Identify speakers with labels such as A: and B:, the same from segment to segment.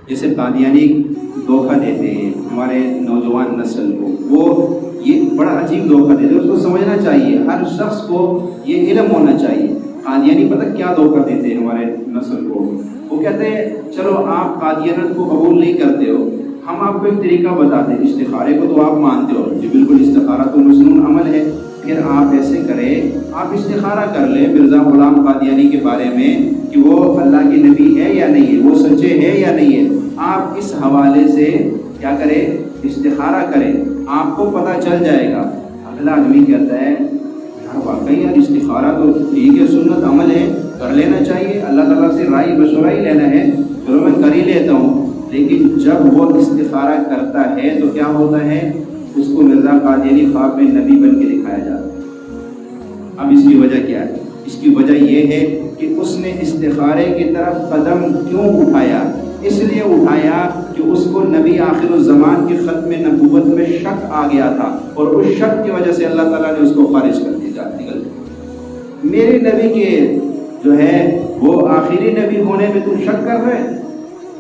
A: جیسے قادیانی دھوکہ دیتے ہیں ہمارے نوجوان نسل کو، وہ یہ بڑا عجیب دھوکہ دیتے ہیں، اس کو سمجھنا چاہیے، ہر شخص کو یہ علم ہونا چاہیے۔ قادیانی پتہ کیا دھوکہ دیتے ہیں ہمارے نسل کو؟ وہ کہتے ہیں چلو آپ قادیانت کو قبول نہیں کرتے ہو، ہم آپ کو ایک طریقہ بتاتے ہیں، استخارے کو تو آپ مانتے ہو جی بالکل، استخارہ تو مسنون عمل ہے، پھر آپ ایسے کریں، آپ استخارہ کر لیں مرزا غلام قادیانی کے بارے میں کہ وہ اللہ کے نبی ہے یا نہیں ہے، وہ سچے ہے یا نہیں ہے، آپ اس حوالے سے کیا کریں، استخارہ کریں، آپ کو پتہ چل جائے گا۔ اگلا آدمی کہتا ہے یار واقعی یار استخارہ تو ٹھیک ہے، سنت عمل ہے، کر لینا چاہیے، اللہ تعالیٰ سے رائے مشورہ ہی لینا ہے، چلو میں کر ہی لیتا ہوں۔ لیکن جب وہ استخارہ کرتا ہے تو کیا ہوتا ہے، اس کو مرزا قادیانی خواب میں نبی بن کے دکھایا جاتا ہے۔ اب اس کی وجہ کیا ہے؟ اس کی وجہ یہ ہے کہ اس نے استخارے کی طرف قدم کیوں اٹھایا؟ اس لیے اٹھایا کہ اس کو نبی آخر الزمان کی ختم نبوت میں شک آ گیا تھا، اور اس شک کی وجہ سے اللہ تعالیٰ نے اس کو خارج کر دیا۔ میرے نبی کے جو ہے وہ آخری نبی ہونے میں تم شک کر رہے،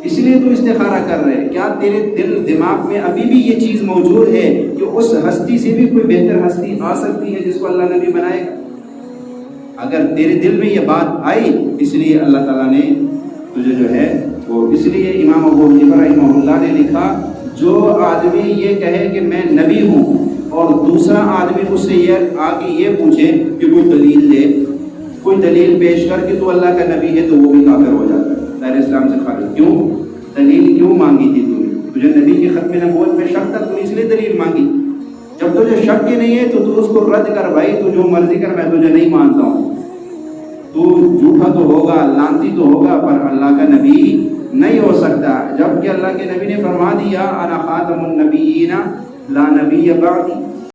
A: اس لیے تم استخارہ کر رہے، کیا تیرے دل دماغ میں ابھی بھی یہ چیز موجود ہے کہ اس ہستی سے بھی کوئی بہتر ہستی آ سکتی ہے جس کو اللہ نبی بنائے گا؟ اگر تیرے دل میں یہ بات آئی، اس لیے اللہ تعالیٰ نے تجھے جو ہے وہ، اس لیے امام ابو حنیفہ رحمہ اللہ نے لکھا جو آدمی یہ کہے کہ میں نبی ہوں اور دوسرا آدمی اس سے یہ آگے یہ پوچھے کہ کوئی دلیل دے، کوئی دلیل پیش کر کہ تو اللہ کا نبی ہے، تو وہ بھی کافر ہو جاتا ہے، دائرہ اسلام سے خارج۔ کیوں؟ دلیل کیوں مانگی تھی تم نے؟ تجھے نبی کی ختم نبوت میں شک تھا، تم اس لیے دلیل مانگی۔ جب تجھے شک ہی نہیں ہے تو تو اس کو رد کر بھائی، تو جو مرضی کر، میں تجھے نہیں مانتا ہوں، تو جھوٹا تو ہوگا، لانتی تو ہوگا، پر اللہ کا نبی نہیں ہو سکتا، جبکہ اللہ کے نبی نے فرما دیا انا خاتم النبیین لا نبی بعدی،